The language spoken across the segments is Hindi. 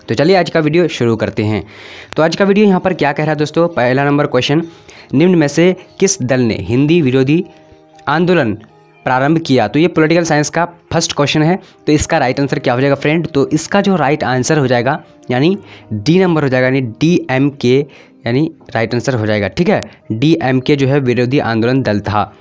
तो चलिए आज का वीडियो शुरू करते हैं। तो आज का वीडियो यहाँ पर क्या कह रहा है दोस्तों, पहला नंबर क्वेश्चन, निम्न में से किस दल ने हिंदी विरोधी आंदोलन प्रारंभ किया। तो ये पॉलिटिकल साइंस का फर्स्ट क्वेश्चन है। तो इसका राइट आंसर क्या हो जाएगा फ्रेंड, तो इसका जो राइट आंसर हो जाएगा यानी डी नंबर हो जाएगा, यानी DMK यानी राइट आंसर हो जाएगा। ठीक है, DMK जो है विरोधी आंदोलन दल था।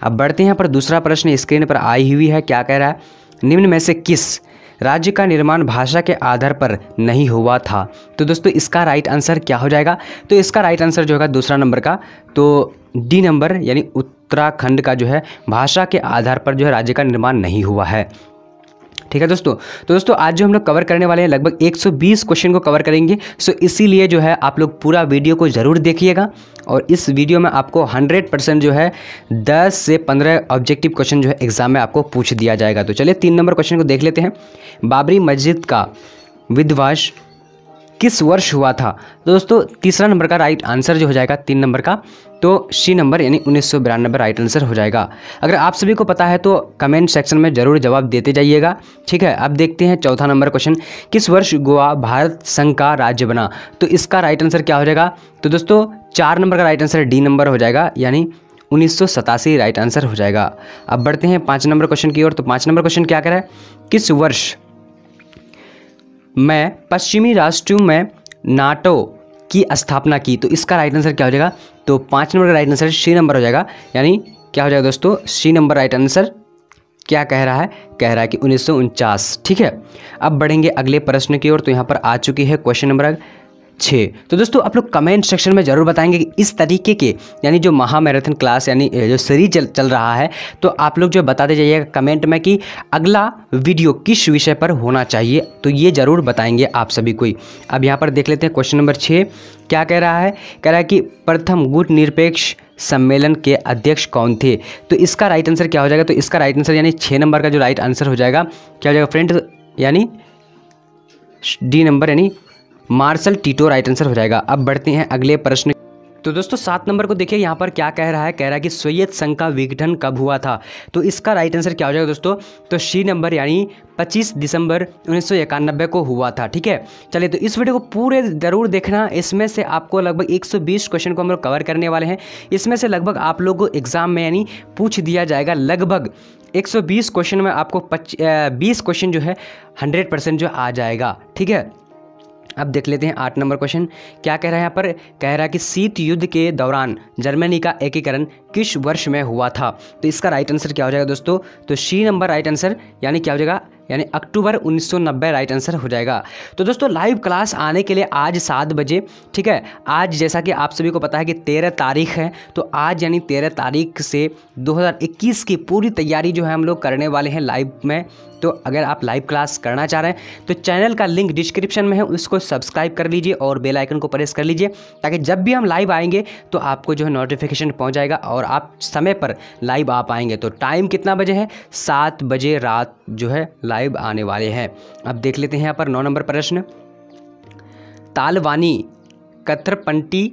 अब बढ़ते हैं यहाँ पर दूसरा प्रश्न स्क्रीन पर आई हुई है, क्या कह रहा है, निम्न में से किस राज्य का निर्माण भाषा के आधार पर नहीं हुआ था। तो दोस्तों इसका राइट आंसर क्या हो जाएगा, तो इसका राइट आंसर जो होगा दूसरा नंबर का, तो डी नंबर यानी उत्तराखंड का जो है भाषा के आधार पर जो है राज्य का निर्माण नहीं हुआ है। ठीक है दोस्तों, तो दोस्तों आज जो हम लोग कवर करने वाले हैं लगभग 120 क्वेश्चन को कवर करेंगे। सो इसीलिए जो है आप लोग पूरा वीडियो को ज़रूर देखिएगा और इस वीडियो में आपको 100% जो है 10 से 15 ऑब्जेक्टिव क्वेश्चन जो है एग्जाम में आपको पूछ दिया जाएगा। तो चलिए 3 नंबर क्वेश्चन को देख लेते हैं। बाबरी मस्जिद का विध्वंस किस वर्ष हुआ था। तो दोस्तों तीसरा नंबर का राइट आंसर जो हो जाएगा 3 नंबर का, तो सी नंबर यानी 1992 राइट आंसर हो जाएगा। अगर आप सभी को पता है तो कमेंट सेक्शन में ज़रूर जवाब देते जाइएगा। ठीक है, अब देखते हैं चौथा नंबर क्वेश्चन, किस वर्ष गोवा भारत संघ का राज्य बना। तो इसका राइट आंसर क्या हो जाएगा, तो दोस्तों 4 नंबर का राइट आंसर डी नंबर हो जाएगा, यानी 1987 राइट आंसर हो जाएगा। अब बढ़ते हैं 5 नंबर क्वेश्चन की ओर। तो 5 नंबर क्वेश्चन क्या कह रहा है, किस वर्ष में पश्चिमी राष्ट्रों में नाटो की स्थापना की। तो इसका राइट आंसर क्या हो जाएगा, तो 5 नंबर का राइट आंसर सी नंबर हो जाएगा, यानी क्या हो जाएगा दोस्तों, सी नंबर राइट आंसर क्या कह रहा है, कह रहा है कि 1949। ठीक है, अब बढ़ेंगे अगले प्रश्न की ओर। तो यहाँ पर आ चुकी है क्वेश्चन नंबर 6। तो दोस्तों आप लोग कमेंट सेक्शन में ज़रूर बताएंगे कि इस तरीके के यानी जो महामैराथन क्लास यानी जो सीरीज चल रहा है, तो आप लोग जो बताते जाइएगा कमेंट में कि अगला वीडियो किस विषय पर होना चाहिए, तो ये ज़रूर बताएंगे आप सभी को। अब यहाँ पर देख लेते हैं क्वेश्चन नंबर 6 क्या कह रहा है, कह रहा है कि प्रथम गुटनिरपेक्ष सम्मेलन के अध्यक्ष कौन थे। तो इसका राइट आंसर क्या हो जाएगा, तो इसका राइट आंसर यानी 6 नंबर का जो राइट आंसर हो जाएगा क्या हो जाएगा फ्रेंड, यानी डी नंबर यानी मार्शल टीटो राइट आंसर हो जाएगा। अब बढ़ते हैं अगले प्रश्न। तो दोस्तों 7 नंबर को देखिए, यहाँ पर क्या कह रहा है, कह रहा है कि सोवियत संघ का विघटन कब हुआ था। तो इसका राइट आंसर क्या हो जाएगा दोस्तों, तो सी नंबर यानी 25 दिसंबर 1991 को हुआ था। ठीक है, चलिए तो इस वीडियो को पूरे ज़रूर देखना, इसमें से आपको लगभग 120 क्वेश्चन को हम लोग कवर करने वाले हैं। इसमें से लगभग आप लोगों को एग्जाम में यानी पूछ दिया जाएगा लगभग 120 क्वेश्चन में आपको 20 क्वेश्चन जो है 100% जो आ जाएगा। ठीक है, अब देख लेते हैं 8 नंबर क्वेश्चन क्या कह रहा है, यहाँ पर कह रहा है कि शीत युद्ध के दौरान जर्मनी का एकीकरण किस वर्ष में हुआ था। तो इसका राइट आंसर क्या हो जाएगा दोस्तों, तो सी नंबर राइट आंसर यानी क्या हो जाएगा, यानी अक्टूबर 1990 राइट आंसर हो जाएगा। तो दोस्तों लाइव क्लास आने के लिए आज 7 बजे, ठीक है, आज जैसा कि आप सभी को पता है कि 13 तारीख है, तो आज यानी 13 तारीख से 2021 की पूरी तैयारी जो है हम लोग करने वाले हैं लाइव में। तो अगर आप लाइव क्लास करना चाह रहे हैं तो चैनल का लिंक डिस्क्रिप्शन में है, उसको सब्सक्राइब कर लीजिए और बेल आइकन को प्रेस कर लीजिए, ताकि जब भी हम लाइव आएंगे तो आपको जो है नोटिफिकेशन पहुंच जाएगा और आप समय पर लाइव आ पाएंगे। तो टाइम कितना बजे है, 7 बजे रात जो है लाइव आने वाले हैं। अब देख लेते हैं यहाँ पर 9 नंबर प्रश्न, तालवानी कथरपंटी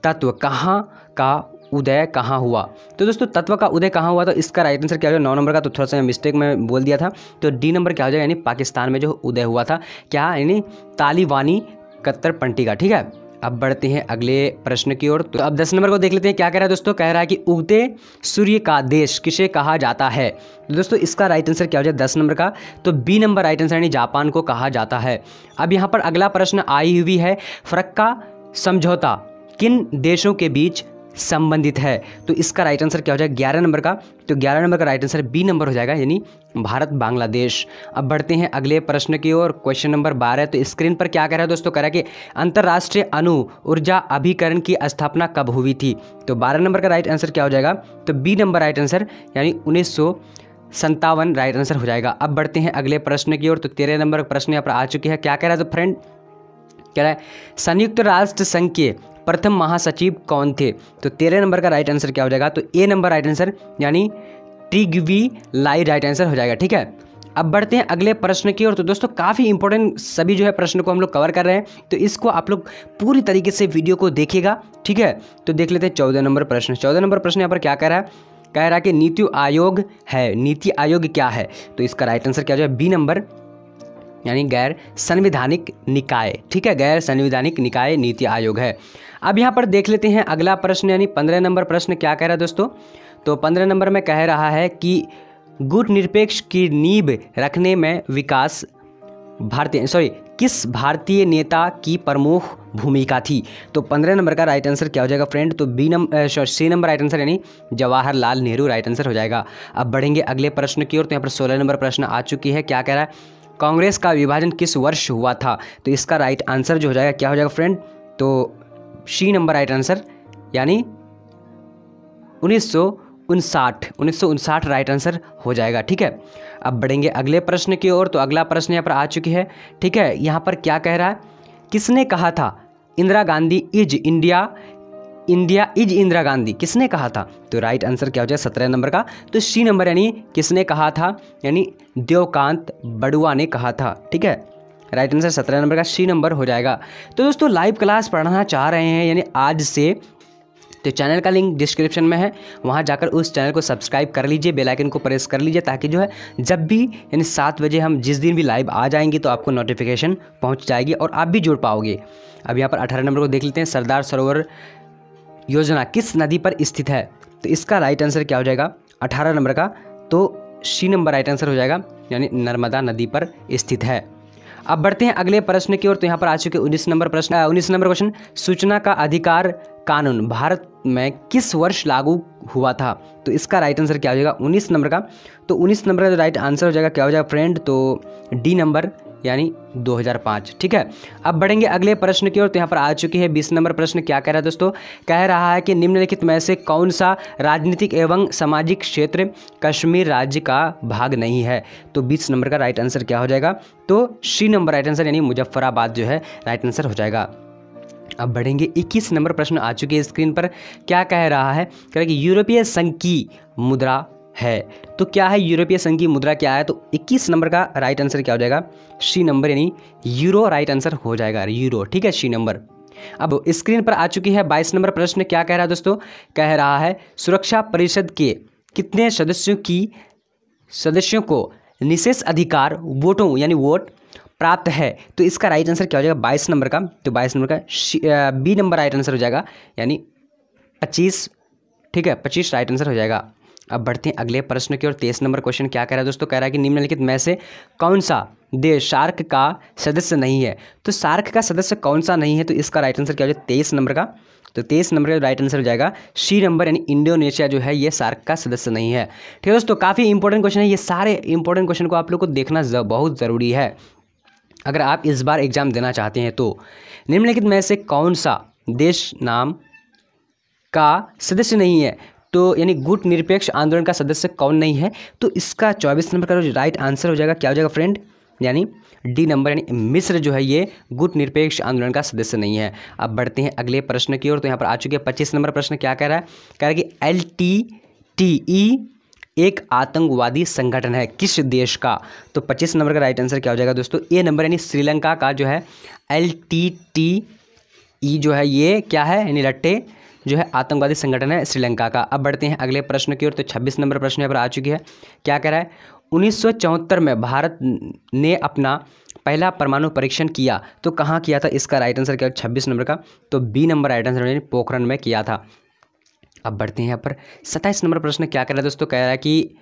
तत्व कहाँ का उदय कहाँ हुआ। तो दोस्तों तत्व का उदय कहाँ हुआ, तो इसका राइट आंसर क्या हो जाएगा 9 नंबर का, तो थोड़ा सा मिस्टेक में बोल दिया था, तो डी नंबर क्या हो जाएगा, यानी पाकिस्तान में जो उदय हुआ था, क्या यानी तालिबानी कथरपंटी का। ठीक है, अब बढ़ते हैं अगले प्रश्न की ओर। तो अब 10 नंबर को देख लेते हैं क्या कह रहा है दोस्तों, कह रहा है कि उगते सूर्य का देश किसे कहा जाता है। तो दोस्तों इसका राइट आंसर क्या हो जाए 10 नंबर का, तो बी नंबर राइट आंसर यानी जापान को कहा जाता है। अब यहाँ पर अगला प्रश्न आई हुई है, फरक्का समझौता किन देशों के बीच संबंधित है। तो इसका राइट आंसर क्या हो जाएगा 11 नंबर का, तो 11 नंबर का राइट आंसर बी नंबर हो जाएगा, यानी भारत बांग्लादेश। अब बढ़ते हैं अगले प्रश्न की ओर, क्वेश्चन नंबर 12। तो स्क्रीन पर क्या कह रहा है दोस्तों, कह रहा है कि अंतर्राष्ट्रीय अणु ऊर्जा अभिकरण की स्थापना कब हुई थी। तो 12 नंबर का राइट आंसर क्या हो जाएगा, तो बी नंबर राइट आंसर यानी 1957 राइट आंसर हो जाएगा। अब बढ़ते हैं अगले प्रश्न की ओर। तो 13 नंबर प्रश्न यहाँ पर आ चुकी है, क्या कह रहा है तो फ्रेंड, कह रहा है संयुक्त राष्ट्र संघ के प्रथम महासचिव कौन थे। तो 13 नंबर का राइट आंसर क्या हो जाएगा, तो ए नंबर राइट आंसर यानी टिग्वी लाई राइट आंसर हो जाएगा। ठीक है, अब बढ़ते हैं अगले प्रश्न की ओर। तो दोस्तों काफ़ी इंपॉर्टेंट सभी जो है प्रश्न को हम लोग कवर कर रहे हैं, तो इसको आप लोग पूरी तरीके से वीडियो को देखिएगा। ठीक है, तो देख लेते हैं 14 नंबर प्रश्न। 14 नंबर प्रश्न यहाँ पर क्या कह रहा है, कह रहा है कि नीति आयोग है, नीति आयोग क्या है। तो इसका राइट आंसर क्या हो जाएगा, बी नंबर यानी गैर संवैधानिक निकाय, ठीक है, गैर संवैधानिक निकाय नीति आयोग है। अब यहाँ पर देख लेते हैं अगला प्रश्न, यानी 15 नंबर प्रश्न क्या कह रहा है दोस्तों। तो 15 नंबर में कह रहा है कि गुटनिरपेक्ष की नींव रखने में किस भारतीय नेता की प्रमुख भूमिका थी। तो 15 नंबर का राइट आंसर क्या हो जाएगा फ्रेंड, तो सी नंबर राइट आंसर यानी जवाहरलाल नेहरू राइट आंसर हो जाएगा। अब बढ़ेंगे अगले प्रश्न की ओर। तो यहाँ पर 16 नंबर प्रश्न आ चुकी है, क्या कह रहा है, कांग्रेस का विभाजन किस वर्ष हुआ था। तो इसका राइट आंसर जो हो जाएगा क्या हो जाएगा फ्रेंड, तो सी नंबर राइट आंसर यानी 1959 राइट आंसर हो जाएगा, ठीक है। अब बढ़ेंगे अगले प्रश्न की ओर। तो अगला प्रश्न यहाँ पर आ चुकी है, ठीक है। यहाँ पर क्या कह रहा है, किसने कहा था Indira Gandhi is India is Indira Gandhi, किसने कहा था। तो राइट आंसर क्या हो जाएगा 17 नंबर का, तो सी नंबर यानी किसने कहा था, यानी देवकांत बड़ुआ ने कहा था, ठीक है। राइट आंसर 17 नंबर का सी नंबर हो जाएगा। तो दोस्तों लाइव क्लास पढ़ना चाह रहे हैं यानी आज से, तो चैनल का लिंक डिस्क्रिप्शन में है, वहाँ जाकर उस चैनल को सब्सक्राइब कर लीजिए, बेल आइकन को प्रेस कर लीजिए, ताकि जो है जब भी यानी 7 बजे हम जिस दिन भी लाइव आ जाएंगे तो आपको नोटिफिकेशन पहुँच जाएगी और आप भी जुड़ पाओगे। अब यहाँ पर 18 नंबर को देख लेते हैं, सरदार सरोवर योजना किस नदी पर स्थित है। तो इसका राइट आंसर क्या हो जाएगा 18 नंबर का, तो सी नंबर राइट आंसर हो जाएगा, यानी नर्मदा नदी पर स्थित है। अब बढ़ते हैं अगले प्रश्न की ओर। तो यहाँ पर आ चुके 19 नंबर क्वेश्चन, सूचना का अधिकार कानून भारत में किस वर्ष लागू हुआ था। तो इसका राइट आंसर क्या हो जाएगा 19 नंबर का, तो 19 नंबर का राइट आंसर हो जाएगा क्या हो जाएगा फ्रेंड, तो डी नंबर यानी 2005, ठीक है। अब बढ़ेंगे अगले प्रश्न की ओर। तो यहाँ पर आ चुकी है 20 नंबर प्रश्न, क्या कह रहा है दोस्तों, कह रहा है कि निम्नलिखित में से कौन सा राजनीतिक एवं सामाजिक क्षेत्र कश्मीर राज्य का भाग नहीं है। तो 20 नंबर का राइट आंसर क्या हो जाएगा, तो सी नंबर राइट आंसर यानी मुजफ्फराबाद जो है राइट आंसर हो जाएगा। अब बढ़ेंगे 21 नंबर प्रश्न आ चुके हैं स्क्रीन पर, क्या कह रहा है, कह रहा है कि यूरोपीय संघ की मुद्रा है। तो क्या है यूरोपीय संघ की मुद्रा, क्या है, तो 21 नंबर का राइट आंसर क्या हो जाएगा, सी नंबर यानी यूरो राइट आंसर हो जाएगा, यूरो, ठीक है, सी नंबर। अब स्क्रीन पर आ चुकी है 22 नंबर प्रश्न, क्या कह रहा है दोस्तों, कह रहा है सुरक्षा परिषद के कितने सदस्यों को निशेष अधिकार वोटों यानी वोट प्राप्त है। तो इसका राइट आंसर क्या हो जाएगा 22 नंबर का, तो 22 नंबर का बी नंबर राइट आंसर हो जाएगा, यानी 25, ठीक है, 25 राइट आंसर हो जाएगा। अब बढ़ते हैं अगले प्रश्न की ओर। 23 नंबर क्वेश्चन क्या कह रहा है दोस्तों, कह रहा है कि निम्नलिखित में से कौन सा देश सार्क का सदस्य नहीं है। तो सार्क का सदस्य कौन सा नहीं है, तो इसका राइट आंसर क्या हो जाएगा 23 नंबर का, तो 23 नंबर का राइट आंसर हो जाएगा सी नंबर यानी इंडोनेशिया जो है ये सार्क का सदस्य नहीं है, ठीक है दोस्तों। काफ़ी इंपॉर्टेंट क्वेश्चन है, ये सारे इंपॉर्टेंट क्वेश्चन को आप लोग को देखना बहुत ज़रूरी है अगर आप इस बार एग्जाम देना चाहते हैं। तो निम्नलिखित में से कौन सा देश नाम का सदस्य नहीं है, तो यानी गुट निरपेक्ष आंदोलन का सदस्य कौन नहीं है। तो इसका 24 नंबर का राइट आंसर हो जाएगा क्या हो जाएगा फ्रेंड, यानी डी नंबर यानी मिस्र जो है ये गुट निरपेक्ष आंदोलन का सदस्य नहीं है। अब बढ़ते हैं अगले प्रश्न की ओर। तो यहाँ पर आ चुके हैं 25 नंबर प्रश्न, क्या कह रहा है, कह रहा है कि LTTE एक आतंकवादी संगठन है किस देश का। तो 25 नंबर का राइट आंसर क्या हो जाएगा दोस्तों, ए नंबर यानी श्रीलंका का जो है LTTE जो है ये क्या है, यानी रट्टे जो है आतंकवादी संगठन है श्रीलंका का। अब बढ़ते हैं अगले प्रश्न की ओर। तो 26 नंबर प्रश्न यहाँ पर आ चुकी है, क्या कह रहा है, 1974 में भारत ने अपना पहला परमाणु परीक्षण किया, तो कहाँ किया था। इसका राइट आंसर क्या है 26 नंबर का, तो बी नंबर राइट आंसर यानी पोखरण में किया था। अब बढ़ते हैं यहाँ पर 27 नंबर प्रश्न, क्या कह रहा है दोस्तों, कह रहा है कि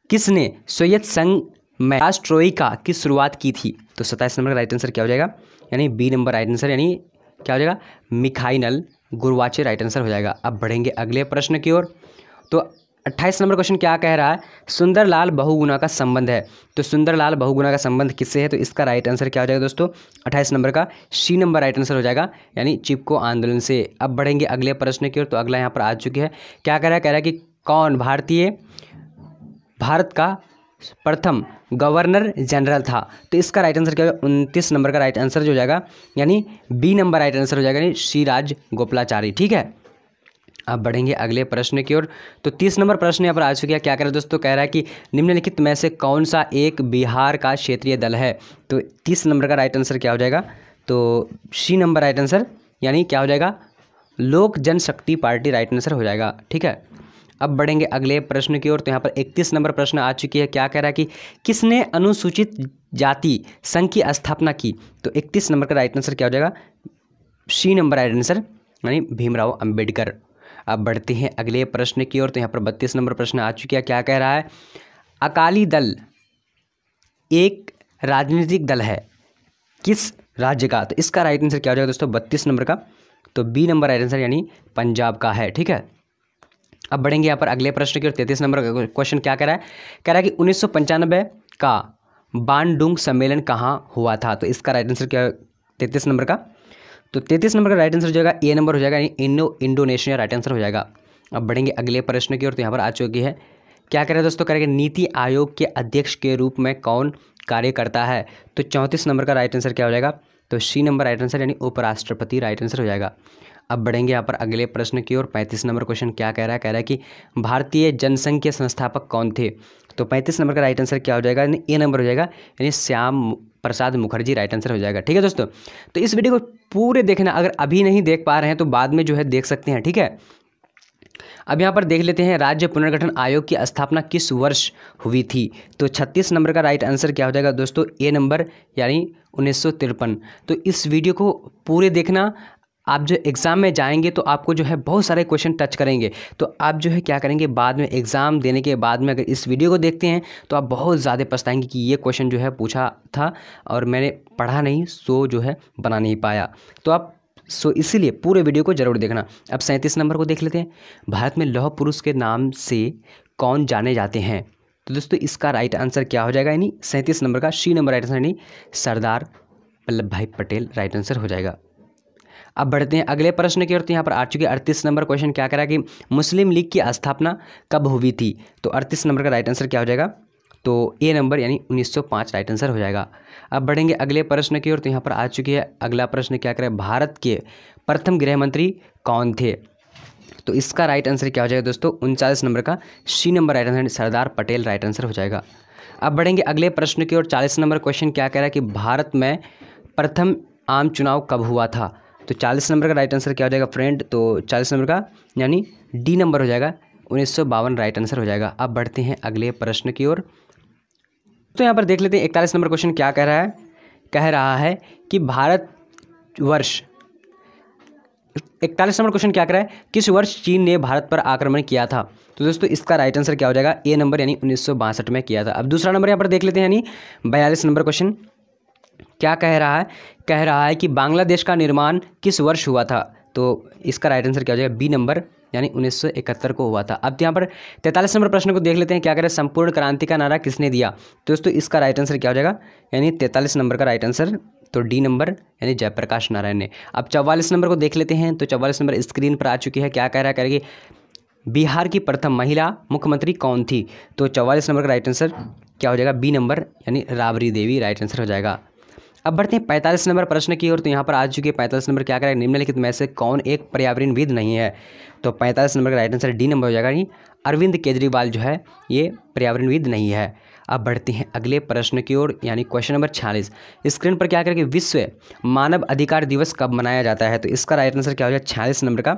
किसने सोवियत संघ में पेरेस्ट्रोइका की शुरुआत की थी। तो 27 नंबर का राइट आंसर क्या हो जाएगा, यानी बी नंबर राइट आंसर यानी क्या हो जाएगा मिखाइल गोर्बाचेव राइट आंसर हो जाएगा। अब बढ़ेंगे अगले प्रश्न की ओर। तो 28 नंबर क्वेश्चन क्या कह रहा है, सुंदरलाल बहुगुणा का संबंध है। तो सुंदरलाल बहुगुणा का संबंध किससे है, तो इसका राइट आंसर क्या हो जाएगा दोस्तों 28 नंबर का सी नंबर राइट आंसर हो जाएगा, यानी चिपको आंदोलन से। अब बढ़ेंगे अगले प्रश्न की ओर। तो अगला यहाँ पर आ चुकी है, क्या कह रहा है कि कौन भारत का प्रथम गवर्नर जनरल था। तो इसका राइट आंसर क्या होगा 29 नंबर का राइट आंसर जो हो जाएगा, यानी बी नंबर राइट आंसर हो जाएगा, यानी सी राजगोपालाचारी, ठीक है। अब बढ़ेंगे अगले प्रश्न की ओर। तो 30 नंबर प्रश्न यहाँ पर आ चुका है, क्या कह रहा है दोस्तों, कह रहा है कि निम्नलिखित में से कौन सा एक बिहार का क्षेत्रीय दल है। तो 30 नंबर का राइट आंसर क्या हो जाएगा, तो सी नंबर राइट आंसर यानी क्या हो जाएगा लोक जनशक्ति पार्टी राइट आंसर हो जाएगा, ठीक है। अब बढ़ेंगे अगले प्रश्न की ओर। तो यहाँ पर 31 नंबर प्रश्न आ चुकी है। क्या कह रहा है कि किसने अनुसूचित जाति संघ की स्थापना की? तो 31 नंबर का राइट आंसर क्या हो जाएगा? सी नंबर राइट आंसर यानी भीमराव अंबेडकर। अब बढ़ते हैं अगले प्रश्न की ओर। तो यहाँ पर 32 नंबर प्रश्न आ चुकी है। क्या कह रहा है? अकाली दल एक राजनीतिक दल है किस राज्य का? तो इसका राइट आंसर क्या हो जाएगा दोस्तों? 32 नंबर का तो बी नंबर राइट आंसर यानी पंजाब का है। ठीक है। अब बढ़ेंगे यहाँ पर अगले प्रश्न की ओर। 33 नंबर का क्वेश्चन क्या कह रहा है? कह रहा है कि 1995 का बानडुंग सम्मेलन कहाँ हुआ था? तो इसका राइट आंसर क्या है 33 नंबर का? तो 33 नंबर का राइट आंसर हो जाएगा ए नंबर हो जाएगा, यानी इंडोनेशिया राइट आंसर हो जाएगा। अब बढ़ेंगे अगले प्रश्न की ओर। तो यहाँ पर आ चुकी है। क्या कह रहे हैं दोस्तों? कह रहे हैं कि नीति आयोग के अध्यक्ष के रूप में कौन कार्य करता है? तो 34 नंबर का राइट आंसर क्या हो जाएगा? तो सी नंबर राइट आंसर यानी उपराष्ट्रपति राइट आंसर हो जाएगा। अब बढ़ेंगे यहाँ पर अगले प्रश्न की ओर। 35 नंबर क्वेश्चन क्या कह रहा है? कह रहा है कि भारतीय जनसंघ के संस्थापक कौन थे? तो 35 नंबर का राइट आंसर क्या हो जाएगा? यानी ए नंबर हो जाएगा, यानी श्याम प्रसाद मुखर्जी राइट आंसर हो जाएगा। ठीक है दोस्तों, तो इस वीडियो को पूरे देखना। अगर अभी नहीं देख पा रहे हैं तो बाद में जो है देख सकते हैं। ठीक है। अब यहाँ पर देख लेते हैं राज्य पुनर्गठन आयोग की स्थापना किस वर्ष हुई थी? तो 36 नंबर का राइट आंसर क्या हो जाएगा दोस्तों? ए नंबर यानी 1953। तो इस वीडियो को पूरे देखना। आप जो एग्ज़ाम में जाएंगे तो आपको जो है बहुत सारे क्वेश्चन टच करेंगे, तो आप जो है क्या करेंगे बाद में एग्ज़ाम देने के बाद में अगर इस वीडियो को देखते हैं तो आप बहुत ज़्यादा पछताएंगे कि ये क्वेश्चन जो है पूछा था और मैंने पढ़ा नहीं, सो जो है बना नहीं पाया। तो आप इसीलिए पूरे वीडियो को जरूर देखना। अब 37 नंबर को देख लेते हैं। भारत में लौह पुरुष के नाम से कौन जाने जाते हैं? तो दोस्तों इसका राइट आंसर क्या हो जाएगा? यानी 37 नंबर का सी नंबर राइट आंसर यानी सरदार वल्लभ भाई पटेल राइट आंसर हो जाएगा। अब बढ़ते हैं अगले प्रश्न की ओर। तो यहाँ पर आ चुके 38 नंबर क्वेश्चन क्या कह रहा है कि मुस्लिम लीग की स्थापना कब हुई थी? तो 38 नंबर का राइट आंसर क्या हो जाएगा? तो ए नंबर यानी 1905 राइट आंसर हो जाएगा। अब बढ़ेंगे अगले प्रश्न की ओर। तो यहाँ पर आ चुकी है अगला प्रश्न क्या कह रहा है? भारत के प्रथम गृह मंत्री कौन थे? तो इसका राइट आंसर क्या हो जाएगा दोस्तों? 39 नंबर का सी number right answer Sardar Patel right answer हो जाएगा। अब बढ़ेंगे अगले प्रश्न की ओर। 40 नंबर क्वेश्चन क्या कह रहा है कि भारत में प्रथम आम चुनाव कब हुआ था? तो 40 नंबर का राइट आंसर क्या हो जाएगा फ्रेंड? तो 40 नंबर का यानी डी नंबर हो जाएगा, 1952 राइट आंसर हो जाएगा। अब बढ़ते हैं अगले प्रश्न की ओर। तो यहाँ पर देख लेते हैं 41 नंबर क्वेश्चन क्या कह रहा है? कह रहा है कि भारतवर्ष 41 नंबर क्वेश्चन क्या कह रहा है? किस वर्ष चीन ने भारत पर आक्रमण किया था? तो दोस्तों इसका राइट आंसर क्या हो जाएगा? ए नंबर यानी 1962 में किया था। अब दूसरा नंबर यहाँ पर देख लेते हैं, यानी 42 नंबर क्वेश्चन क्या कह रहा है? कह रहा है कि बांग्लादेश का निर्माण किस वर्ष हुआ था? तो इसका राइट आंसर क्या हो जाएगा? बी नंबर यानी 1971 को हुआ था। अब यहाँ पर 43 नंबर प्रश्न को देख लेते हैं। क्या कह रहे हैं? संपूर्ण क्रांति का नारा किसने दिया? तो दोस्तों इसका राइट आंसर क्या हो जाएगा? यानी 43 नंबर का राइट आंसर तो डी नंबर यानी जयप्रकाश नारायण ने। अब 44 नंबर को देख लेते हैं। तो 44 नंबर स्क्रीन पर आ चुकी है। क्या कह रहा है? कह रही बिहार की प्रथम महिला मुख्यमंत्री कौन थी? तो 44 नंबर का राइट आंसर क्या हो जाएगा? बी नंबर यानी राबड़ी देवी राइट आंसर हो जाएगा। अब बढ़ते हैं 45 नंबर प्रश्न की ओर। तो यहाँ पर आ चुकी है 45 नंबर क्या करें? निम्नलिखित में से कौन एक पर्यावरणविद नहीं है? तो 45 नंबर का राइट आंसर डी नंबर हो जाएगा, यानी अरविंद केजरीवाल जो है ये पर्यावरणविद नहीं है। अब बढ़ते हैं अगले प्रश्न की ओर, यानी क्वेश्चन नंबर 46। स्क्रीन पर क्या करेंगे? विश्व मानव अधिकार दिवस कब मनाया जाता है? तो इसका राइट आंसर क्या हो जाएगा? 46 नंबर का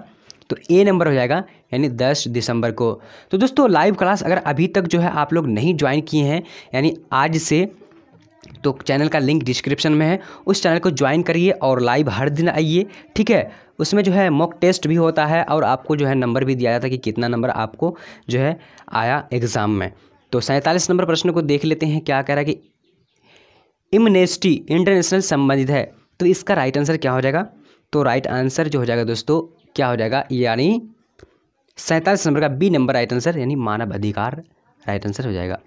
तो ए नंबर हो जाएगा, यानी 10 दिसंबर को। तो दोस्तों लाइव क्लास अगर अभी तक जो है आप लोग नहीं ज्वाइन किए हैं, यानी आज से, तो चैनल का लिंक डिस्क्रिप्शन में है, उस चैनल को ज्वाइन करिए और लाइव हर दिन आइए, ठीक है। उसमें जो है मॉक टेस्ट भी होता है और आपको जो है नंबर भी दिया जाता है कि कितना नंबर आपको जो है आया एग्ज़ाम में। तो 47 नंबर प्रश्न को देख लेते हैं। क्या कह रहा है कि एमनेस्टी इंटरनेशनल संबंधित है? तो इसका राइट आंसर क्या हो जाएगा? तो राइट आंसर जो हो जाएगा दोस्तों क्या हो जाएगा? यानी 47 नंबर का बी नंबर राइट आंसर, यानी मानव अधिकार राइट आंसर हो जाएगा।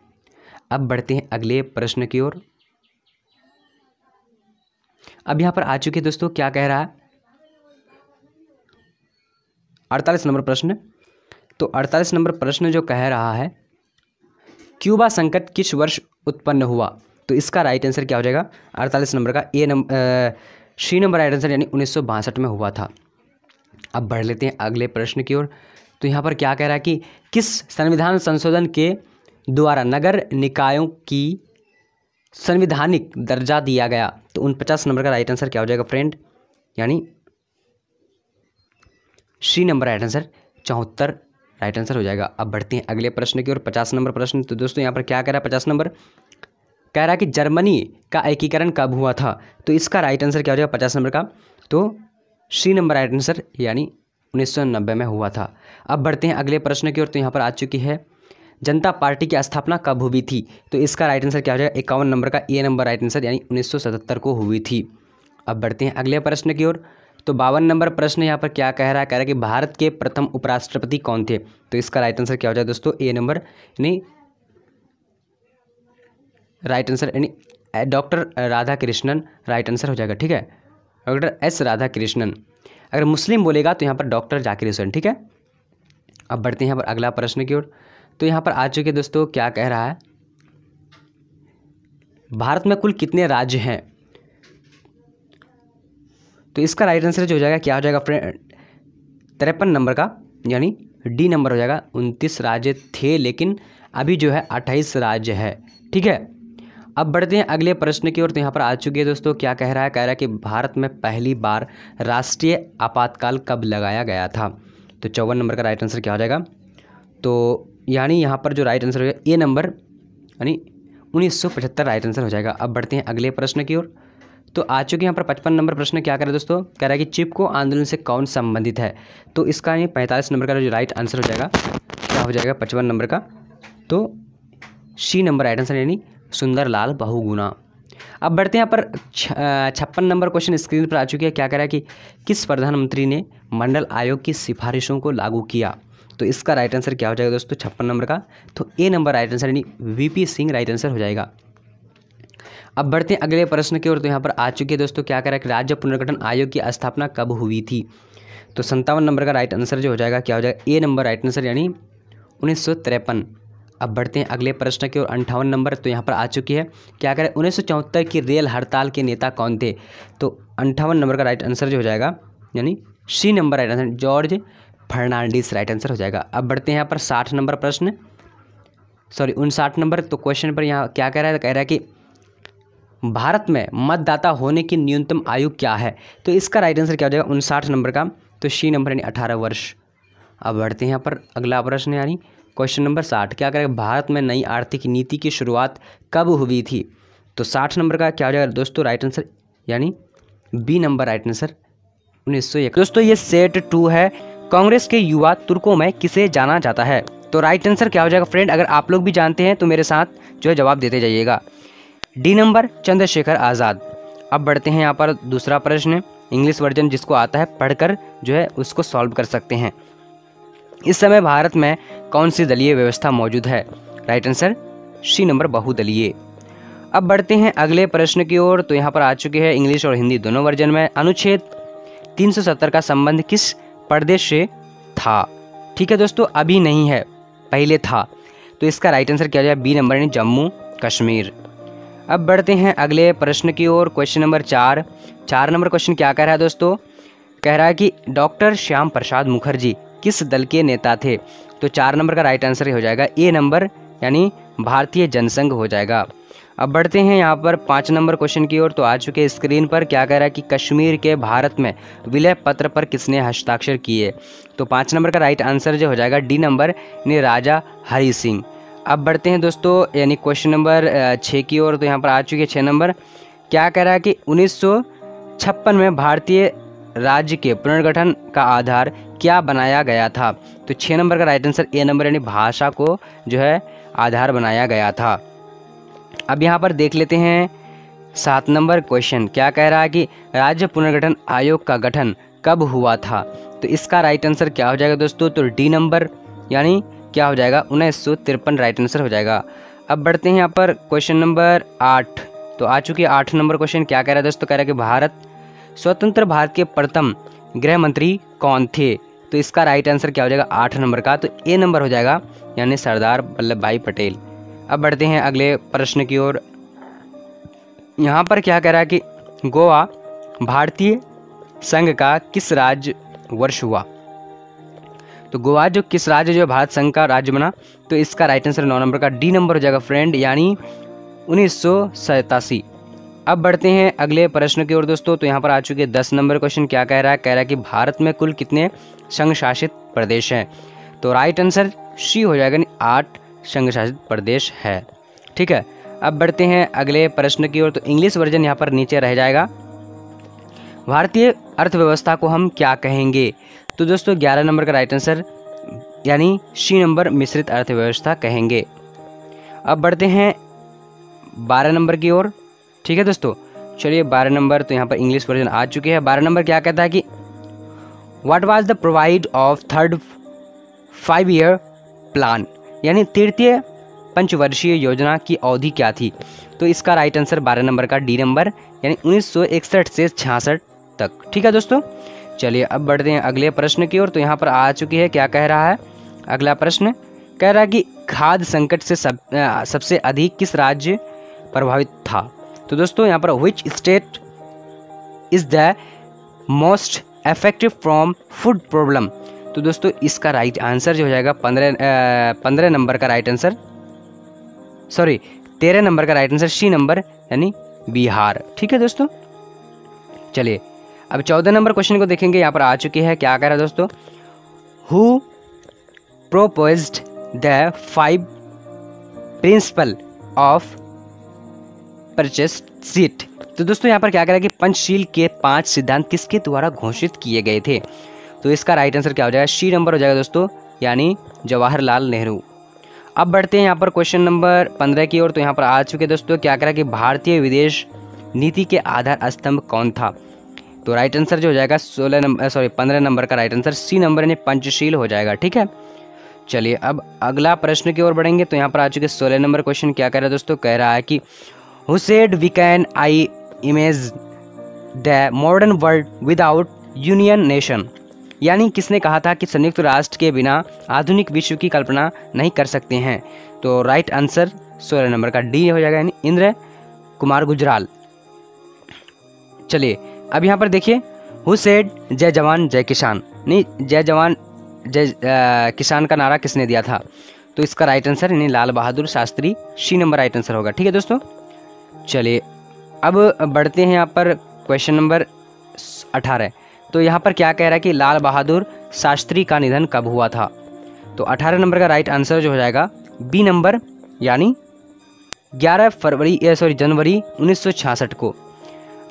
अब बढ़ते हैं अगले प्रश्न की ओर। अब यहाँ पर आ चुके दोस्तों, क्या कह रहा है? 48 नंबर प्रश्न। तो 48 नंबर प्रश्न जो कह रहा है, क्यूबा संकट किस वर्ष उत्पन्न हुआ? तो इसका राइट आंसर क्या हो जाएगा? 48 नंबर का सी नंबर राइट आंसर, यानी 1962 में हुआ था। अब बढ़ लेते हैं अगले प्रश्न की ओर। तो यहाँ पर क्या कह रहा है कि किस संविधान संशोधन के द्वारा नगर निकायों की संवैधानिक दर्जा दिया गया? तो 49 नंबर का राइट आंसर क्या हो जाएगा फ्रेंड? यानी C number right answer 74 right answer हो जाएगा। अब बढ़ते हैं अगले प्रश्न की ओर, 50 नंबर प्रश्न। तो दोस्तों यहाँ पर क्या कह रहा है 50 नंबर, कह रहा है कि जर्मनी का एकीकरण कब हुआ था। तो इसका राइट आंसर क्या हो जाएगा 50 नंबर का, तो सी नंबर राइट आंसर, यानी 1990 में हुआ था। अब बढ़ते हैं अगले प्रश्न की ओर। तो यहाँ पर आ चुकी है जनता पार्टी की स्थापना कब हुई थी। तो इसका राइट आंसर क्या हो जाएगा 51 नंबर का, ए नंबर राइट आंसर, यानी 1977 को हुई थी। अब बढ़ते हैं अगले प्रश्न की ओर। तो 52 नंबर प्रश्न यहाँ पर क्या कह रहा है, कह रहा है कि भारत के प्रथम उपराष्ट्रपति कौन थे। तो इसका राइट आंसर क्या हो जाएगा दोस्तों, ए नंबर, यानी राइट आंसर, यानी doctor Radha Krishnan right answer हो जाएगा। ठीक है, डॉक्टर एस राधा कृष्णन। अगर मुस्लिम बोलेगा तो यहाँ पर डॉक्टर जाकिर हुसैन। ठीक है, अब बढ़ते हैं यहाँ पर अगला प्रश्न की ओर। तो यहाँ पर आ चुके दोस्तों, क्या कह रहा है, भारत में कुल कितने राज्य हैं। तो इसका राइट आंसर जो हो जाएगा क्या हो जाएगा फ्रेंड, 53 नंबर का, यानी डी नंबर हो जाएगा। 29 राज्य थे, लेकिन अभी जो है 28 राज्य है। ठीक है, अब बढ़ते हैं अगले प्रश्न की ओर। तो यहाँ पर आ चुके हैं दोस्तों, क्या कह रहा है, कह रहा है कि भारत में पहली बार राष्ट्रीय आपातकाल कब लगाया गया था। तो 54 नंबर का राइट आंसर क्या हो जाएगा, तो यानी यहाँ पर जो राइट आंसर हो जाएगा ए नंबर, यानी 1975 राइट आंसर हो जाएगा। अब बढ़ते हैं अगले प्रश्न की ओर। तो आ चुके हैं यहाँ पर 55 नंबर प्रश्न, क्या कह रहा है दोस्तों, कह रहा है कि चिपको आंदोलन से कौन संबंधित है। तो इसका ये 45 नंबर का जो राइट आंसर हो जाएगा क्या हो जाएगा 55 नंबर का, तो सी नंबर राइट आंसर, यानी सुंदरलाल बहुगुणा। अब बढ़ते हैं यहाँ पर 56 नंबर क्वेश्चन स्क्रीन पर आ चुके हैं, क्या कह रहा है कि किस प्रधानमंत्री ने मंडल आयोग की सिफारिशों को लागू किया। तो इसका राइट आंसर क्या हो जाएगा दोस्तों 56 नंबर का, तो ए नंबर राइट आंसर, यानी वीपी सिंह राइट आंसर हो जाएगा। अब बढ़ते हैं अगले प्रश्न की ओर। तो यहाँ पर आ चुके हैं दोस्तों, क्या कह रहा है कि राज्य पुनर्गठन आयोग की स्थापना कब हुई थी। तो 57 नंबर का राइट आंसर जो हो जाएगा क्या हो जाएगा ए नंबर राइट आंसर, यानी 1953। अब बढ़ते हैं अगले प्रश्न की ओर, 58 नंबर। तो यहाँ पर आ चुकी है, क्या कह रहा है 1974 की रेल हड़ताल के नेता कौन थे। तो 58 नंबर का राइट आंसर जो हो जाएगा, यानी C number right answer, George Fernandes right answer हो जाएगा। अब बढ़ते हैं यहाँ पर 60 नंबर प्रश्न, सॉरी 59 नंबर। तो क्वेश्चन पर यहाँ क्या कह रहा है, कह रहा है कि भारत में मतदाता होने की न्यूनतम आयु क्या है। तो इसका राइट आंसर क्या हो जाएगा 59 नंबर का, तो सी नंबर, यानी 18 वर्ष। अब बढ़ते हैं यहाँ पर अगला प्रश्न, यानी क्वेश्चन नंबर 60, क्या करेगा भारत में नई आर्थिक नीति की शुरुआत कब हुई थी। तो 60 नंबर का क्या हो जाएगा दोस्तों राइट आंसर, यानी बी नंबर राइट आंसर, 1901। दोस्तों ये सेट 2 है, कांग्रेस के युवा तुर्कों में किसे जाना जाता है। तो राइट आंसर क्या हो जाएगा फ्रेंड, अगर आप लोग भी जानते हैं तो मेरे साथ जो है जवाब देते जाइएगा। D number Chandrashekhar Azad. अब बढ़ते हैं यहाँ पर दूसरा प्रश्न, इंग्लिश वर्जन जिसको आता है पढ़कर जो है उसको सॉल्व कर सकते हैं। इस समय भारत में कौन सी दलीय व्यवस्था मौजूद है। राइट आंसर सी नंबर बहुदलीय। अब बढ़ते हैं अगले प्रश्न की ओर। तो यहाँ पर आ चुके हैं इंग्लिश और हिंदी दोनों वर्जन में, अनुच्छेद 370 का संबंध किस प्रदेश से था। ठीक है दोस्तों, अभी नहीं है, पहले था। तो इसका राइट आंसर क्या हो जाएगा बी नंबर, यानी जम्मू कश्मीर। अब बढ़ते हैं अगले प्रश्न की ओर, क्वेश्चन नंबर 4 नंबर क्वेश्चन क्या कह रहा है दोस्तों, कह रहा है कि डॉक्टर श्याम प्रसाद मुखर्जी किस दल के नेता थे। तो 4 नंबर का राइट आंसर हो जाएगा ए नंबर, यानी भारतीय जनसंघ हो जाएगा। अब बढ़ते हैं यहाँ पर 5 नंबर क्वेश्चन की ओर। तो आ चुके स्क्रीन पर, क्या कह रहा है कि कश्मीर के भारत में विलय पत्र पर किसने हस्ताक्षर किए। तो 5 नंबर का राइट आंसर जो हो जाएगा डी नंबर, यानी राजा हरि सिंह। अब बढ़ते हैं दोस्तों यानी क्वेश्चन नंबर 6 की ओर। तो यहाँ पर आ चुके 6 नंबर, क्या कह रहा है कि 1956 में भारतीय राज्य के पुनर्गठन का आधार क्या बनाया गया था। तो 6 नंबर का राइट आंसर ए नंबर, यानी भाषा को जो है आधार बनाया गया था। अब यहाँ पर देख लेते हैं 7 नंबर क्वेश्चन, क्या कह रहा है कि राज्य पुनर्गठन आयोग का गठन कब हुआ था। तो इसका राइट आंसर क्या हो जाएगा दोस्तों, तो डी नंबर, यानी क्या हो जाएगा 1953 राइट आंसर हो जाएगा। अब बढ़ते हैं यहाँ पर क्वेश्चन नंबर 8। तो आ चुके 8 नंबर क्वेश्चन, क्या कह रहा है दोस्तों, कह रहा है कि स्वतंत्र भारत के प्रथम गृह मंत्री कौन थे। तो इसका राइट आंसर क्या हो जाएगा 8 नंबर का, तो ए नंबर हो जाएगा, यानी सरदार वल्लभ भाई पटेल। अब बढ़ते हैं अगले प्रश्न की ओर। यहाँ पर क्या कह रहा है कि गोवा भारतीय संघ का किस राज्य वर्ष हुआ। तो गोवा जो किस राज्य जो भारत संघ का राज्य बना। तो इसका राइट आंसर 9 नंबर का डी नंबर हो जाएगा फ्रेंड, यानी 1987। अब बढ़ते हैं अगले प्रश्न की ओर दोस्तों। तो यहाँ पर आ चुके 10 नंबर क्वेश्चन, क्या कह रहा है, कह रहा है कि भारत में कुल कितने संघ शासित प्रदेश हैं। तो राइट आंसर सी हो जाएगा, यानी 8 संघ शासित प्रदेश है। ठीक है, अब बढ़ते हैं अगले प्रश्न की ओर। तो इंग्लिश वर्जन यहाँ पर नीचे रह जाएगा। भारतीय अर्थव्यवस्था को हम क्या कहेंगे? तो दोस्तों 11 नंबर का राइट आंसर यानी सी नंबर मिश्रित अर्थव्यवस्था कहेंगे। अब बढ़ते हैं 12 नंबर की ओर। ठीक है दोस्तों, चलिए 12 नंबर तो यहाँ पर इंग्लिश वर्जन आ चुके हैं। 12 नंबर क्या कहता है कि what was the provide of third 5 year plan, यानी तृतीय पंचवर्षीय योजना की अवधि क्या थी? तो इसका राइट आंसर 12 नंबर का डी नंबर, यानी 1961 से 66 तक। ठीक है दोस्तों, चलिए अब बढ़ते हैं अगले प्रश्न की ओर। तो यहाँ पर आ चुकी है, क्या कह रहा है अगला प्रश्न? कह रहा है कि खाद्य संकट से सबसे अधिक किस राज्य प्रभावित था? तो दोस्तों यहाँ पर which state is the most effective from food problem? तो दोस्तों इसका राइट आंसर जो हो जाएगा 15 नंबर का राइट आंसर, सॉरी 13 नंबर का राइट आंसर सी नंबर, यानी बिहार। ठीक है दोस्तों, चलिए अब 14 नंबर क्वेश्चन को देखेंगे। यहाँ पर आ चुकी है, क्या कह रहा है दोस्तों? Who proposed the 5 principle of purchase seat? तो दोस्तों यहाँ पर क्या कह रहा है कि पंचशील के 5 सिद्धांत किसके द्वारा घोषित किए गए थे? तो इसका राइट आंसर क्या हो जाएगा? सी नंबर हो जाएगा दोस्तों, यानी जवाहरलाल नेहरू। अब बढ़ते हैं यहाँ पर क्वेश्चन नंबर 15 की ओर। तो यहाँ पर आ चुके दोस्तों, क्या कह रहा है कि भारतीय विदेश नीति के आधार स्तंभ कौन था? तो राइट आंसर जो हो जाएगा 15 नंबर का राइट आंसर सी नंबर, यानी पंचशील हो जाएगा। ठीक है, चलिए अब अगला प्रश्न की ओर बढ़ेंगे। तो यहाँ पर आ चुके 16 नंबर क्वेश्चन, क्या कह रहा है दोस्तों? कह रहा है कि who said we can imagine the modern world without union nation, यानी किसने कहा था कि संयुक्त राष्ट्र के बिना आधुनिक विश्व की कल्पना नहीं कर सकते हैं? तो राइट आंसर 16 नंबर का डी हो जाएगा, यानी इंद्र कुमार गुजराल। चलिए अब यहाँ पर देखिए, हु सेड जय जवान जय किसान, नहीं जय जवान जय किसान का नारा किसने दिया था? तो इसका राइट आंसर यानी Lal Bahadur Shastri, C number right answer होगा। ठीक है दोस्तों, चलिए अब बढ़ते हैं यहाँ पर क्वेश्चन नंबर 18। तो यहाँ पर क्या कह रहा है कि लाल बहादुर शास्त्री का निधन कब हुआ था? तो 18 नंबर का राइट आंसर जो हो जाएगा बी नंबर, यानी 11 जनवरी 1966 को।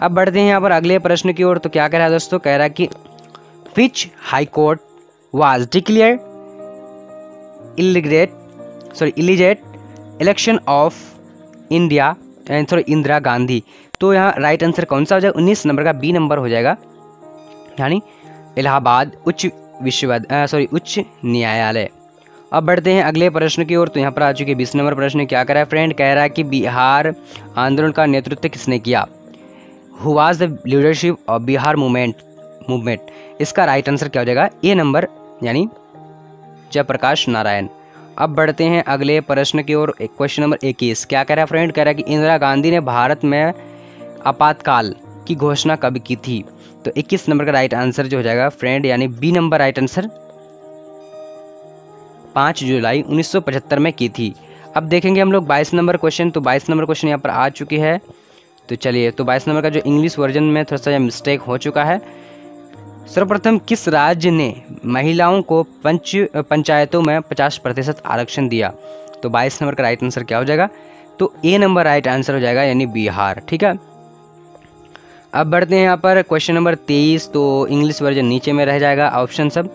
अब बढ़ते हैं यहाँ पर अगले प्रश्न की ओर। तो क्या कह रहा है दोस्तों? कह रहा है कि which high court was declare illegal election of Indira Gandhi? तो यहाँ राइट आंसर कौन सा हो जाएगा? 19 नंबर का बी नंबर हो जाएगा, यानी इलाहाबाद उच्च न्यायालय। अब बढ़ते हैं अगले प्रश्न की ओर। तो यहाँ पर आ चुके 20 नंबर प्रश्न, क्या कह रहा है फ्रेंड? कह रहा है कि बिहार आंदोलन का नेतृत्व किसने किया? Who was the leadership of Bihar movement? इसका राइट आंसर क्या हो जाएगा? ए नंबर, यानी जयप्रकाश नारायण। अब बढ़ते हैं अगले प्रश्न की ओर। क्वेश्चन नंबर 21, क्या कह रहा है फ्रेंड? कह रहा है कि इंदिरा गांधी ने भारत में आपातकाल की घोषणा कब की थी? तो 21 नंबर का राइट आंसर जो हो जाएगा फ्रेंड, यानी बी नंबर राइट आंसर 5 जुलाई 1975 में की थी। अब देखेंगे हम लोग 22 नंबर क्वेश्चन। तो 22 नंबर क्वेश्चन यहाँ पर आ चुकी है। तो चलिए, तो 22 नंबर का जो इंग्लिश वर्जन में थोड़ा सा मिस्टेक हो चुका है। सर्वप्रथम किस राज्य ने महिलाओं को पंचायतों में 50% आरक्षण दिया? तो 22 नंबर का राइट आंसर क्या हो जाएगा? तो ए नंबर राइट आंसर हो जाएगा, यानी बिहार। ठीक है, अब बढ़ते हैं यहाँ पर क्वेश्चन नंबर 23। तो इंग्लिश वर्जन नीचे में रह जाएगा ऑप्शन सब।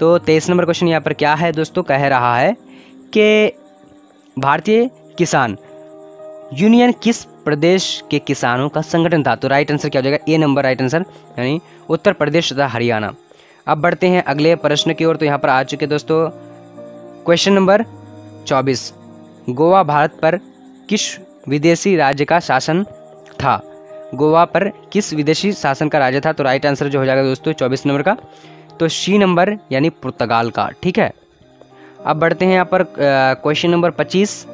तो 23 नंबर क्वेश्चन यहाँ पर क्या है दोस्तों? कह रहा है कि भारतीय किसान यूनियन किस प्रदेश के किसानों का संगठन था? तो राइट आंसर क्या हो जाएगा? ए नंबर राइट आंसर, यानी उत्तर प्रदेश तथा हरियाणा। अब बढ़ते हैं अगले प्रश्न की ओर। तो यहाँ पर आ चुके दोस्तों क्वेश्चन नंबर 24, गोवा भारत पर किस विदेशी राज्य का शासन था? गोवा पर किस विदेशी शासन का राज्य था? तो राइट आंसर जो हो जाएगा दोस्तों 24 नंबर का, तो सी नंबर, यानी पुर्तगाल का। ठीक है, अब बढ़ते हैं यहाँ पर क्वेश्चन नंबर 25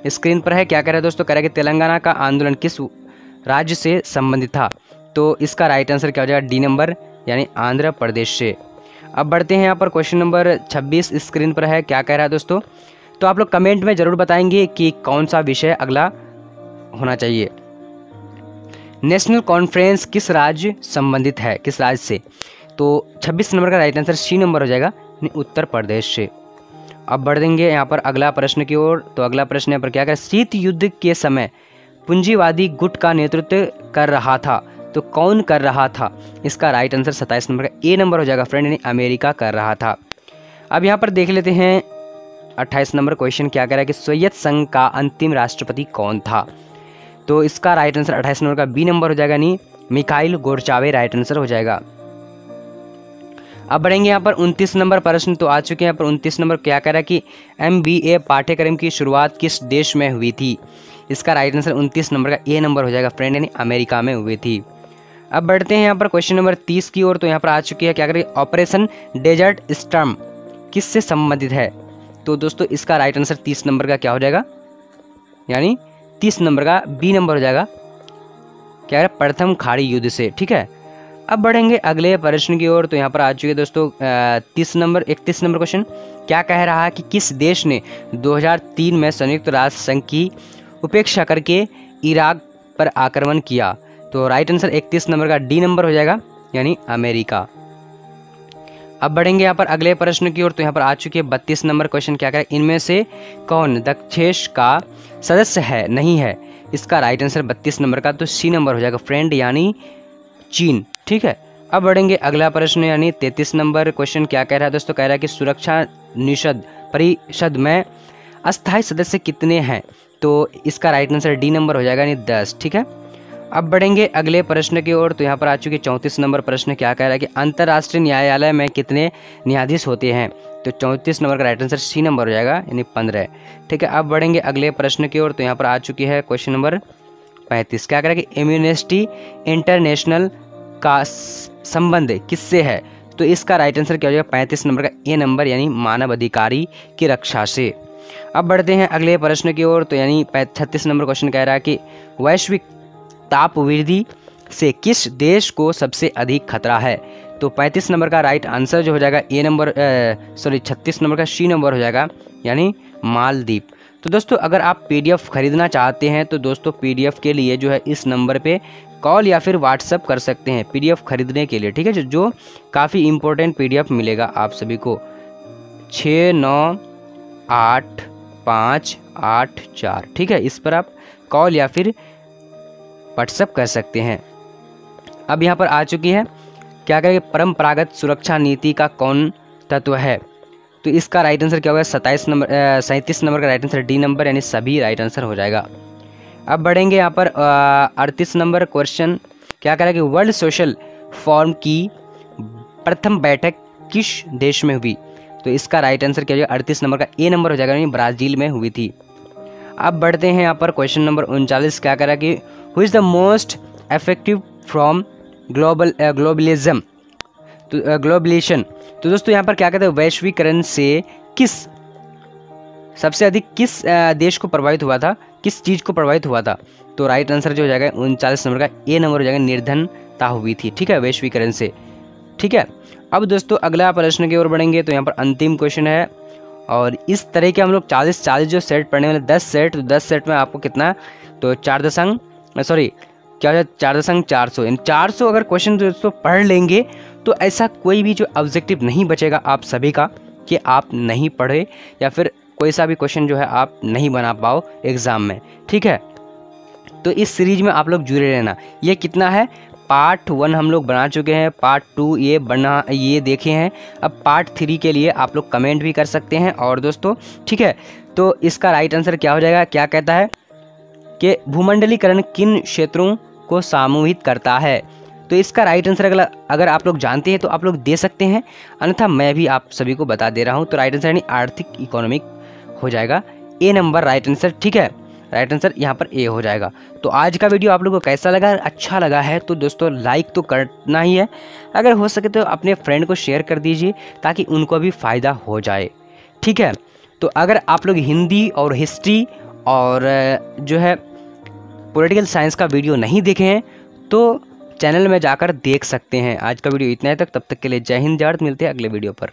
स्क्रीन पर है। क्या कह रहा है दोस्तों? कह रहा है कि तेलंगाना का आंदोलन किस राज्य से संबंधित था? तो इसका राइट आंसर क्या हो जाएगा? डी नंबर, यानी आंध्र प्रदेश से। अब बढ़ते हैं यहाँ पर क्वेश्चन नंबर 26 स्क्रीन पर है। क्या कह रहा है दोस्तों? तो आप लोग कमेंट में ज़रूर बताएंगे कि कौन सा विषय अगला होना चाहिए। नेशनल कॉन्फ्रेंस किस राज्य संबंधित है, किस राज्य से? तो 26 नंबर का राइट आंसर सी नंबर हो जाएगा, उत्तर प्रदेश से। अब बढ़ देंगे यहाँ पर अगला प्रश्न की ओर। तो अगला प्रश्न यहाँ पर क्या कर, शीत युद्ध के समय पूंजीवादी गुट का नेतृत्व कर रहा था, तो कौन कर रहा था? इसका राइट आंसर 27 नंबर का ए नंबर हो जाएगा फ्रेंड, यानी अमेरिका कर रहा था। अब यहाँ पर देख लेते हैं 28 नंबर क्वेश्चन क्या कह रहा है कि सोवियत संघ का अंतिम राष्ट्रपति कौन था? तो इसका राइट आंसर 28 नंबर का बी नंबर हो जाएगा, यानी मिखाइल गोर्बाचेव राइट आंसर हो जाएगा। अब बढ़ेंगे यहाँ पर 29 नंबर प्रश्न। तो आ चुके हैं यहाँ पर 29 नंबर क्या कह रहा है कि MBA पाठ्यक्रम की शुरुआत किस देश में हुई थी? इसका राइट आंसर 29 नंबर का ए नंबर हो जाएगा फ्रेंड, यानी अमेरिका में हुई थी। अब बढ़ते हैं यहाँ पर क्वेश्चन नंबर 30 की ओर। तो यहाँ पर आ चुकी है क्या करें, ऑपरेशन डेजर्ट स्टॉर्म किससे संबंधित है? तो दोस्तों इसका राइट आंसर 30 नंबर का क्या हो जाएगा, यानी 30 नंबर का बी नंबर हो जाएगा, क्या है, प्रथम खाड़ी युद्ध से। ठीक है, अब बढ़ेंगे अगले प्रश्न की ओर। तो यहाँ पर आ चुके दोस्तों 31 नंबर क्वेश्चन क्या कह रहा है कि किस देश ने 2003 में संयुक्त राष्ट्र संघ की उपेक्षा करके इराक पर आक्रमण किया? तो राइट आंसर 31 नंबर का डी नंबर हो जाएगा, यानी अमेरिका। अब बढ़ेंगे यहाँ पर अगले प्रश्न की ओर। तो यहाँ पर आ चुके हैं 32 नंबर क्वेश्चन क्या कह, इनमें से कौन दक्षेश का सदस्य है नहीं है? इसका राइट आंसर 32 नंबर का तो सी नंबर हो जाएगा फ्रेंड, यानी चीन। ठीक है, अब बढ़ेंगे अगला प्रश्न यानी 33 नंबर क्वेश्चन क्या कह रहा है दोस्तों, कह रहा है कि सुरक्षा निषद परिषद में अस्थायी सदस्य कितने हैं? तो इसका राइट आंसर डी नंबर हो जाएगा, यानी 10। ठीक है, अब बढ़ेंगे अगले प्रश्न की ओर। तो यहाँ पर आ चुके 34 नंबर प्रश्न क्या कह रहा है कि अंतर्राष्ट्रीय न्यायालय में कितने न्यायाधीश होते हैं? तो 34 नंबर का राइट आंसर सी नंबर हो जाएगा, यानी 15। ठीक है, अब बढ़ेंगे अगले प्रश्न की ओर। तो यहाँ पर आ चुकी है क्वेश्चन नंबर 35 क्या कह रहा है कि एम्नेस्टी इंटरनेशनल का संबंध किससे है? तो इसका राइट आंसर क्या हो जाएगा, 35 नंबर का ए नंबर, यानी मानव अधिकारी की रक्षा से। अब बढ़ते हैं अगले प्रश्न की ओर। तो यानी 36 नंबर क्वेश्चन कह रहा है कि वैश्विक ताप वृद्धि से किस देश को सबसे अधिक खतरा है? तो 35 नंबर का राइट आंसर जो हो जाएगा ए नंबर 36 नंबर का सी नंबर हो जाएगा, यानी मालदीव। तो दोस्तों अगर आप PDF खरीदना चाहते हैं तो दोस्तों PDF के लिए जो है इस नंबर पे कॉल या फिर व्हाट्सअप कर सकते हैं PDF खरीदने के लिए। ठीक है, जो काफ़ी इम्पोर्टेंट PDF मिलेगा आप सभी को 698584। ठीक है, इस पर आप कॉल या फिर व्हाट्सअप कर सकते हैं। अब यहाँ पर आ चुकी है क्या करेंगे, परंपरागत सुरक्षा नीति का कौन तत्व है? तो इसका राइट आंसर क्या होगा, 37 नंबर का राइट आंसर डी नंबर, यानी सभी राइट आंसर हो जाएगा। अब बढ़ेंगे यहाँ पर 38 नंबर क्वेश्चन क्या कह रहा है कि वर्ल्ड सोशल फोरम की प्रथम बैठक किस देश में हुई? तो इसका राइट आंसर क्या हो जाएगा, 38 नंबर का ए नंबर हो जाएगा, यानी ब्राज़ील में हुई थी। अब बढ़ते हैं यहाँ पर क्वेश्चन नंबर 39 क्या कह रहा है कि who is the most effective from globalism तो ग्लोबलेशन। तो दोस्तों यहाँ पर क्या कहते हैं, वैश्वीकरण से सबसे अधिक किस देश को प्रभावित हुआ था, किस चीज़ को प्रभावित हुआ था? तो राइट आंसर जो हो जाएगा 39 नंबर का ए नंबर हो जाएगा, निर्धनता हुई थी। ठीक है, वैश्वीकरण से। ठीक है, अब दोस्तों अगला प्रश्न की ओर बढ़ेंगे। तो यहाँ पर अंतिम क्वेश्चन है और इस तरह के हम लोग 40 जो सेट पढ़ने वाले 10 सेट, तो 10 सेट में आपको कितना, तो 4.400 यानी 400 अगर क्वेश्चन दोस्तों पढ़ लेंगे तो ऐसा कोई भी जो ऑब्जेक्टिव नहीं बचेगा आप सभी का कि आप नहीं पढ़े या फिर कोई सा भी क्वेश्चन जो है आप नहीं बना पाओ एग्ज़ाम में। ठीक है, तो इस सीरीज में आप लोग जुड़े रहना। ये कितना है, पार्ट 1 हम लोग बना चुके हैं, पार्ट 2 ये देखे हैं। अब पार्ट 3 के लिए आप लोग कमेंट भी कर सकते हैं। और दोस्तों ठीक है, तो इसका राइट आंसर क्या हो जाएगा, क्या कहता है कि भूमंडलीकरण किन क्षेत्रों को समूहित करता है? तो इसका राइट आंसर अगर आप लोग जानते हैं तो आप लोग दे सकते हैं, अन्यथा मैं भी आप सभी को बता दे रहा हूं। तो राइट आंसर यानी आर्थिक इकोनॉमिक हो जाएगा, ए नंबर राइट आंसर। ठीक है, राइट आंसर यहाँ पर ए हो जाएगा। तो आज का वीडियो आप लोगों को कैसा लगा, अच्छा लगा है तो दोस्तों लाइक तो करना ही है, अगर हो सके तो अपने फ्रेंड को शेयर कर दीजिए ताकि उनको भी फ़ायदा हो जाए। ठीक है, तो अगर आप लोग हिंदी और हिस्ट्री और जो है पॉलिटिकल साइंस का वीडियो नहीं देखे हैं तो चैनल में जाकर देख सकते हैं। आज का वीडियो इतना ही तक, तब तक के लिए जय हिंद, जय भारत। मिलते हैं अगले वीडियो पर।